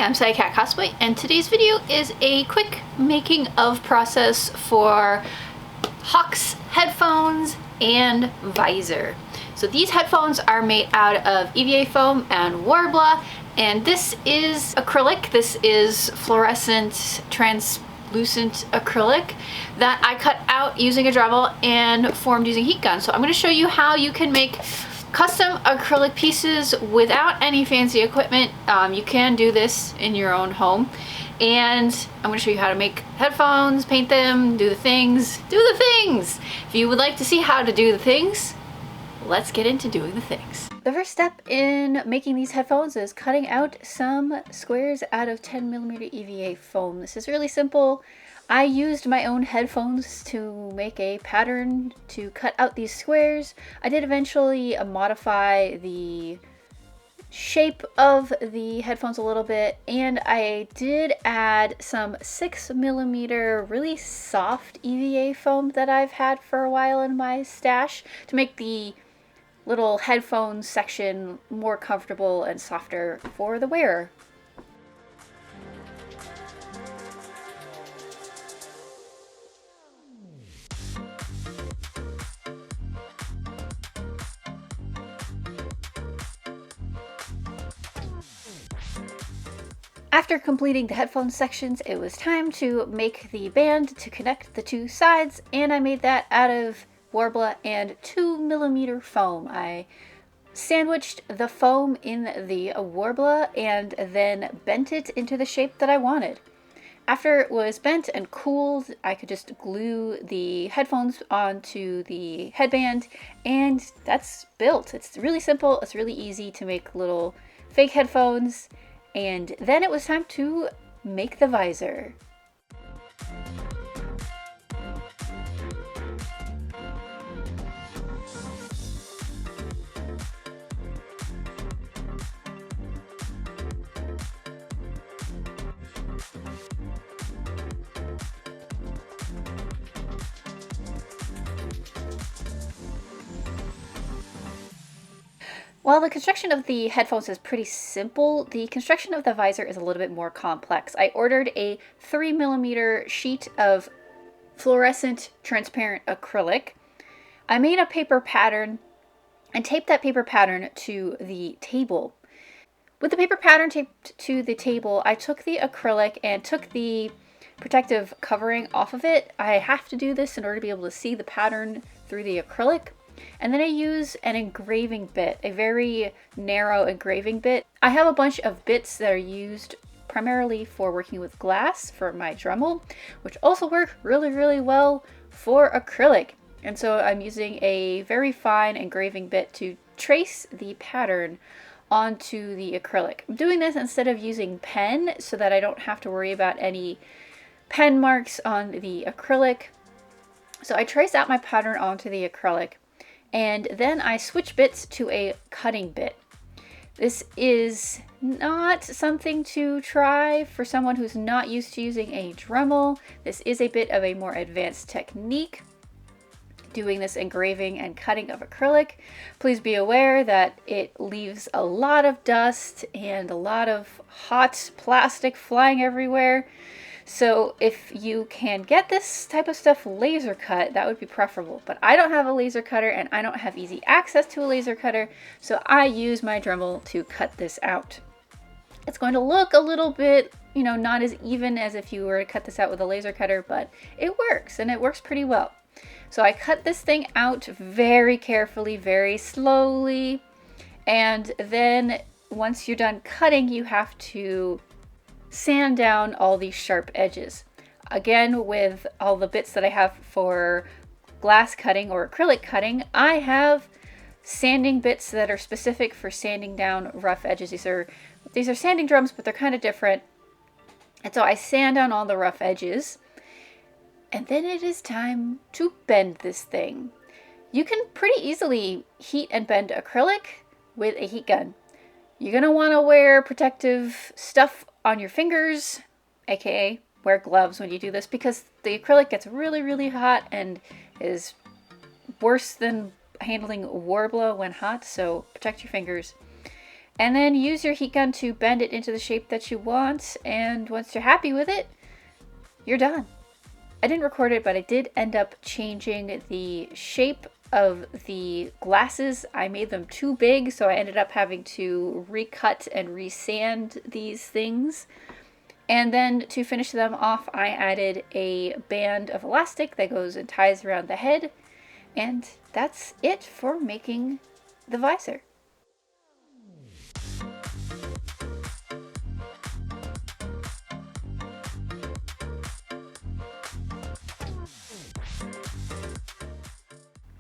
I'm sayakatcosplay, and today's video is a quick making of process for Hawks Headphones and Visor. So these headphones are made out of EVA foam and Warbler, and this is acrylic. This is fluorescent translucent acrylic that I cut out using a Dremel and formed using heat gun. So I'm going to show you how you can make custom acrylic pieces without any fancy equipment. You can do this in your own home, and I'm going to show you how to make headphones, paint them, do the things. If you would like to see how to do the things, let's get into doing the things. The first step in making these headphones is cutting out some squares out of 10mm EVA foam. This is really simple. I used my own headphones to make a pattern to cut out these squares. I did eventually modify the shape of the headphones a little bit, and I did add some 6mm really soft EVA foam that I've had for a while in my stash to make the little headphone section more comfortable and softer for the wearer. After completing the headphone sections, it was time to make the band to connect the two sides, and I made that out of Warbler and 2mm foam. I sandwiched the foam in the Warbler and then bent it into the shape that I wanted. After it was bent and cooled, I could just glue the headphones onto the headband, and that's built. It's really simple, it's really easy to make little fake headphones. And then it was time to make the visor. While the construction of the headphones is pretty simple, the construction of the visor is a little bit more complex. I ordered a 3mm sheet of fluorescent transparent acrylic. I made a paper pattern and taped that paper pattern to the table. With the paper pattern taped to the table, I took the acrylic and took the protective covering off of it. I have to do this in order to be able to see the pattern through the acrylic. And then I use an engraving bit, a very narrow engraving bit. I have a bunch of bits that are used primarily for working with glass for my Dremel, which also work really well for acrylic. And so I'm using a very fine engraving bit to trace the pattern onto the acrylic. I'm doing this instead of using pen so that I don't have to worry about any pen marks on the acrylic. So I trace out my pattern onto the acrylic, and then I switch bits to a cutting bit. This is not something to try for someone who's not used to using a Dremel. This is a bit of a more advanced technique, doing this engraving and cutting of acrylic. Please be aware that it leaves a lot of dust and a lot of hot plastic flying everywhere. So if you can get this type of stuff laser cut, that would be preferable. But I don't have a laser cutter and I don't have easy access to a laser cutter, so I use my Dremel to cut this out. It's going to look a little bit, not as even as if you were to cut this out with a laser cutter, but it works, and it works pretty well. So I cut this thing out very carefully, very slowly, and then once you're done cutting, you have to sand down all these sharp edges. Again, with all the bits that I have for glass cutting or acrylic cutting, I have sanding bits that are specific for sanding down rough edges. These are sanding drums, but they're kind of different. And so I sand down all the rough edges, and then it is time to bend this thing. You can pretty easily heat and bend acrylic with a heat gun. You're gonna want to wear protective stuff on your fingers, aka wear gloves when you do this, because the acrylic gets really hot and is worse than handling Warbler when hot, so protect your fingers. And then use your heat gun to bend it into the shape that you want, and once you're happy with it, you're done. I didn't record it, but I did end up changing the shape of the glasses. I made them too big, so I ended up having to recut and resand these things. And then to finish them off, I added a band of elastic that goes and ties around the head. And that's it for making the visor.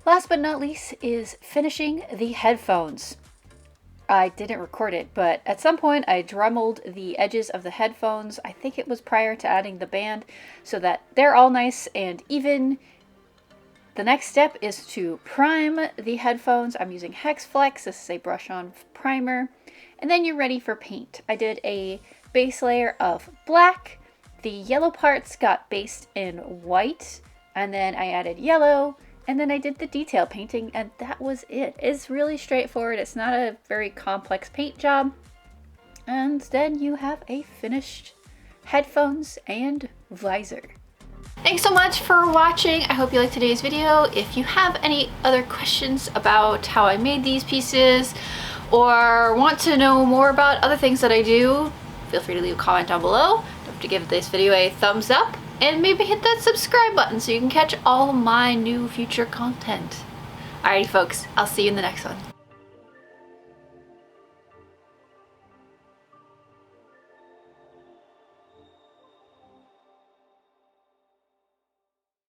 Last but not least is finishing the headphones. I didn't record it, but at some point I dremeled the edges of the headphones. I think it was prior to adding the band, so that they're all nice and even. The next step is to prime the headphones. I'm using Hex Flex. This is a brush-on primer. And then you're ready for paint. I did a base layer of black. The yellow parts got based in white, and then I added yellow. And then I did the detail painting, and that was it. It's really straightforward. It's not a very complex paint job. And then you have a finished headphones and visor. Thanks so much for watching. I hope you liked today's video. If you have any other questions about how I made these pieces or want to know more about other things that I do, feel free to leave a comment down below. Don't forget to give this video a thumbs up. And maybe hit that subscribe button so you can catch all my new future content. Alrighty folks, I'll see you in the next one.